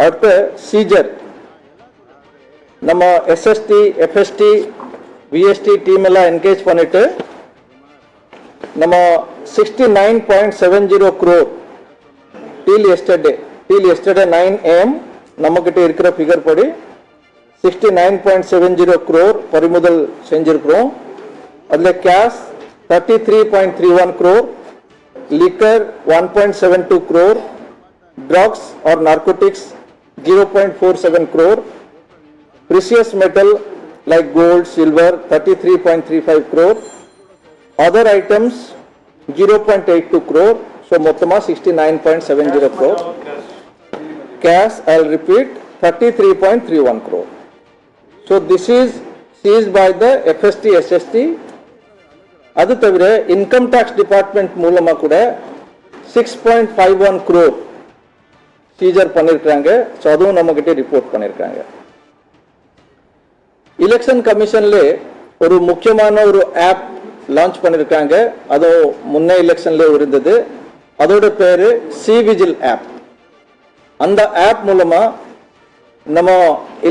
அடுத்து சீஜர் நம்ம SST FST VST team எல்லாம் என்கேஜ் பண்ணிட்டு நம்ம 69.70 crore till yesterday 9 AM நம்மகிட்ட இருக்கிற ஃபிகர் படி 69.70 crore பறிமுதல் செஞ்சிருக்கிறோம். அதுல cash 33.31 crore, liquor 1.72 crore, drugs or narcotics 0.47 crore, precious metal like gold, silver 33.35 crore, other items 0.82 crore, so mottama 69.70 crore. Cash, I'll repeat, 33.31 crore. So this is seized by the FST SST. அது தவிர income tax department மூலமா கூட 6.51 crore seizure பண்ணிருக்காங்க. So அதுவும் நம்ம கிட்ட report பண்ணிருக்காங்க. Election கமிஷன்ல ஒரு முக்கியமான ஒரு ஆப் லான்ச் பண்ணிருக்காங்க. அது முன்ன எலெக்ஷன்ல இருந்தது. அதோட பேரு சிவிஜில் ஆப். அந்த ஆப் மூலமா நம்ம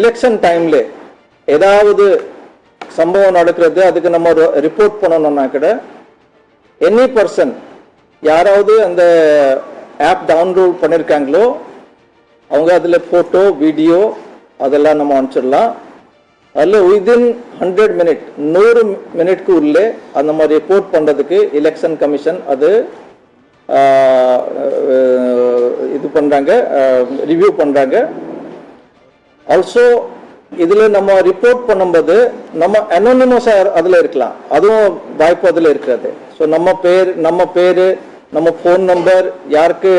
எலெக்ஷன் டைம்ல ஏதாவது சம்பவம் நடக்கிறது அதுக்கு நம்ம ரிப்போர்ட் பண்ணணும்னா கூட எனி பர்சன் யாராவது அந்த ஆப் டவுன்லோட் பண்ணிருக்காங்களோ அவங்க அதுல போட்டோ வீடியோ அதெல்லாம் நம்ம அனுப்பிச்சிடலாம். அதில் வித்தின் 100 minutes 100 minutesக்கு உள்ளே அந்த மாதிரி ரிப்போர்ட் பண்ணுறதுக்கு எலெக்ஷன் கமிஷன் அது இது பண்ணுறாங்க, ரிவ்யூ பண்ணுறாங்க. ஆல்சோ இதில் நம்ம ரிப்போர்ட் பண்ணும்போது நம்ம அனோனிமஸாக அதில் இருக்கலாம், அதுவும் வாய்ப்பு அதில் இருக்கிறது. ஸோ நம்ம பேர் நம்ம ஃபோன் நம்பர் யாருக்கு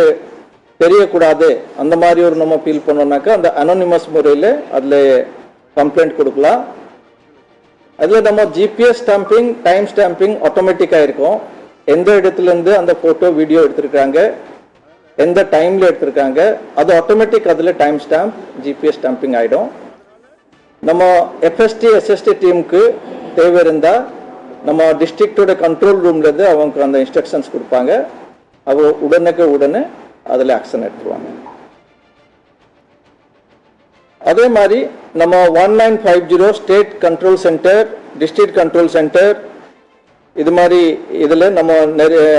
தெரியக்கூடாது அந்த மாதிரி ஒரு நம்ம ஃபீல் பண்ணோம்னாக்கா அந்த அனோனிமஸ் முறையில் அதில் கம்ப்ளைண்ட் கொடுக்கலாம். அதில் நம்ம ஜிபிஎஸ் ஸ்டாம்பிங் டைம் ஸ்டாம்பிங் ஆட்டோமேட்டிக்காக இருக்கும். எந்த இடத்துலேருந்து அந்த ஃபோட்டோ வீடியோ எடுத்திருக்காங்க, எந்த டைமில் எடுத்திருக்காங்க, அது ஆட்டோமேட்டிக் அதில் டைம் ஸ்டாம்ப் ஜிபிஎஸ் ஸ்டாம்பிங் ஆகிடும். நம்ம எஃப்எஸ்டி எஸ்எஸ்டி டீமுக்கு தேவை இருந்தால் நம்ம டிஸ்ட்ரிக்டோட கண்ட்ரோல் ரூம்லேருந்து அவங்க அந்த இன்ஸ்ட்ரக்ஷன்ஸ் கொடுப்பாங்க. அவங்க உடனே அதில் ஆக்ஷன் எடுத்துருவாங்க. அதே மாதிரி நம்ம 1950 state control centre, district control centre, இது மாதிரி இதில்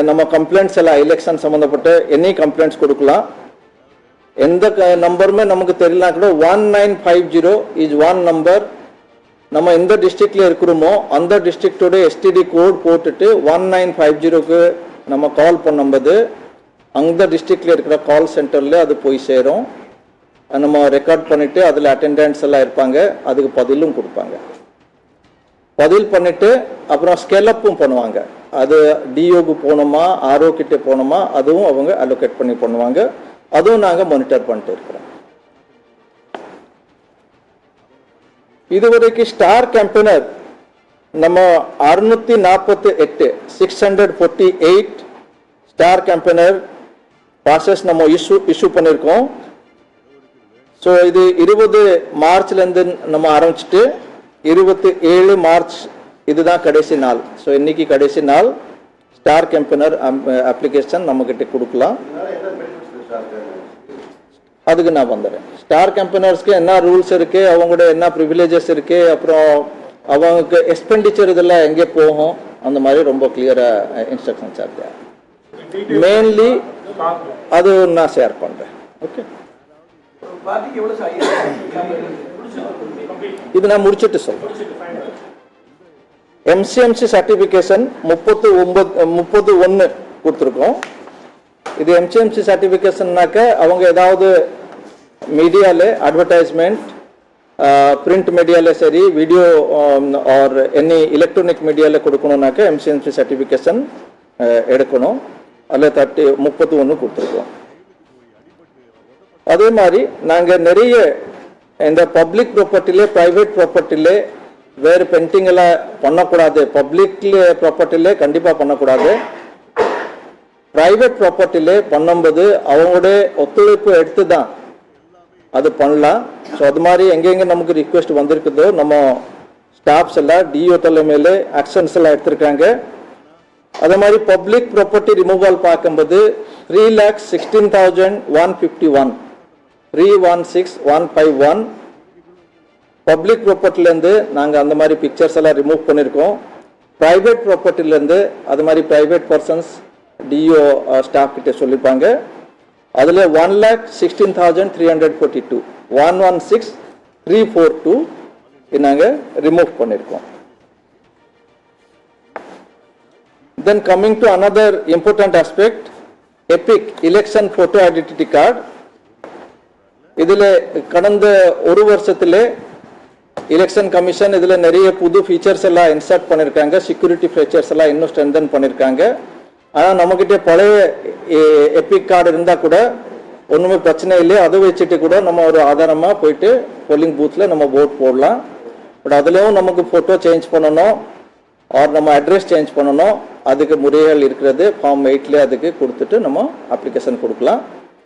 நம்ம கம்ப்ளைண்ட்ஸ் எல்லாம் எலெக்ஷன் சம்மந்தப்பட்ட எனி கம்ப்ளைண்ட்ஸ் கொடுக்கலாம். எந்த நம்பருமே நமக்கு தெரியலனா கூட 1950 இஸ் ஒன் நம்பர். நம்ம எந்த டிஸ்ட்ரிக்ட்ல இருக்கிறோமோ அந்த டிஸ்ட்ரிக்டோட எஸ்டிடி கோட் போட்டுட்டு 1950க்கு நம்ம கால் பண்ணும்போது அந்த டிஸ்ட்ரிக்ட்ல இருக்கிற கால் சென்டர்ல அது போய் சேரும். நம்ம ரெக்கார்ட் பண்ணிட்டு அதில் அட்டெண்டன்ஸ் எல்லாம் இருப்பாங்க, அதுக்கு பதிலும் கொடுப்பாங்க. பதில் பண்ணிட்டு அப்புறம் ஸ்கேலப்பும் பண்ணுவாங்க. அது டிஓக்கு போகணுமா ஆர்ஓ கிட்ட போகணுமா அதுவும் அவங்க அலோகேட் பண்ணி பண்ணுவாங்க. அதுவும் நாங்கள் மானிட்டர் பண்ணிட்டு இருக்கிறோம். இதுவரைக்கும் ஸ்டார் கேம்பெயினர் நம்ம 648 ஸ்டார் கேம்பெயினர் பாசஸ் நம்ம இஷ்யூ பண்ணியிருக்கோம். ஸோ இது 20 மார்ச்லேருந்து நம்ம ஆரம்பிச்சுட்டு 27 மார்ச் இதுதான் கடைசி நாள். ஸோ இன்னைக்கு கடைசி நாள் ஸ்டார் கேம்பெயினர் அப்ளிகேஷன் நம்மக்கிட்ட கொடுக்கலாம். அதுக்கு நான் வந்துடுறேன். ஸ்டார் கேம்பெயினர்ஸ்க்கு என்ன ரூல்ஸ் இருக்கு, அவங்களோட என்ன ப்ரிவிலேஜஸ் இருக்கு, அப்புறம் அவங்களுக்கு எக்ஸ்பெண்டிச்சர் இதெல்லாம் எங்கே போகும் அந்த மாதிரி ரொம்ப கிளியரா இன்ஸ்ட்ரக்ஷன்ஸ் இருக்கு. மெயின்லி அது நான் ஷேர் பண்றேன். ஓகே, இது நான் முடிச்சுட்டு சொல்றேன். எம்சிஎம்சி சர்டிபிகேஷன் 31 கொடுத்துருக்கோம். இது எம்சிஎம்சி சர்டிபிகேஷன்னாக்க அவங்க ஏதாவது மீடியால அட்வர்டைஸ்மெண்ட், பிரிண்ட் மீடியால சரி, வீடியோ ஆர் எனி எலக்ட்ரானிக் மீடியால கொடுக்கணும்னாக்க எம்சிஎம்சி சர்டிபிகேஷன் எடுக்கணும். அதில் 31 கொடுத்துருக்கோம். அதே மாதிரி நாங்கள் நிறைய இந்த பப்ளிக் ப்ராப்பர்ட்டிலே பிரைவேட் ப்ராப்பர்ட்டிலே வேறு பெயிண்டிங் எல்லாம் பண்ணக்கூடாது. பப்ளிக் ப்ராப்பர்ட்டிலே கண்டிப்பாக பண்ணக்கூடாது. பிரைவேட் ப்ராப்பர்ட்டிலே பண்ணும்போது அவங்களோட ஒத்துழைப்பு எடுத்து தான் அது பண்ணலாம். ஸோ அது மாதிரி எங்கெங்கே நமக்கு ரிக்வெஸ்ட் வந்திருக்குதோ நம்ம ஸ்டாஃப்ஸ் எல்லாம் டிஓ தலைமையில ஆக்ஷன்ஸ் எல்லாம் எடுத்திருக்காங்க. அதே மாதிரி பப்ளிக் ப்ராப்பர்ட்டி ரிமூவல் பார்க்கும்போது 3,16,151 316151 பப்ளிக் ப்ராப்பர்ட்டிலேருந்து நாங்கள் அந்த மாதிரி பிக்சர்ஸ் எல்லாம் ரிமூவ் பண்ணியிருக்கோம். ப்ரைவேட் ப்ராப்பர்ட்டிலேருந்து அது மாதிரி ப்ரைவேட் பர்சன்ஸ் டிஓ ஸ்டாஃப் கிட்ட சொல்லியிருப்பாங்க. அதில் 1,16,342 116,342 நாங்கள் ரிமூவ் பண்ணியிருக்கோம். Then coming to another important aspect, EPIC election photo identity card. இதில் கடந்த ஒரு வருஷத்திலே எலெக்ஷன் கமிஷன் இதில் நிறைய புது ஃபீச்சர்ஸ் எல்லாம் இன்சர்ட் பண்ணியிருக்காங்க. செக்யூரிட்டி ஃபீச்சர்ஸ் எல்லாம் இன்னும் ஸ்ட்ரென்தன் பண்ணியிருக்காங்க. ஆனால் நம்மக்கிட்ட பழைய எபிக் கார்டு இருந்தால் கூட ஒன்றுமே பிரச்சனை இல்லை. அதை வச்சுட்டு கூட நம்ம ஒரு ஆதாரமாக போயிட்டு போலிங் பூத்தில் நம்ம ஓட் போடலாம். பட் அதுலேயும் நமக்கு ஃபோட்டோ சேஞ்ச் பண்ணணும் ஆர் நம்ம அட்ரஸ் சேஞ்ச் பண்ணணும். அதுக்கு முறைகள் இருக்கிறது. ஃபார்ம் 8 அதுக்கு கொடுத்துட்டு நம்ம அப்ளிகேஷன் கொடுக்கலாம்.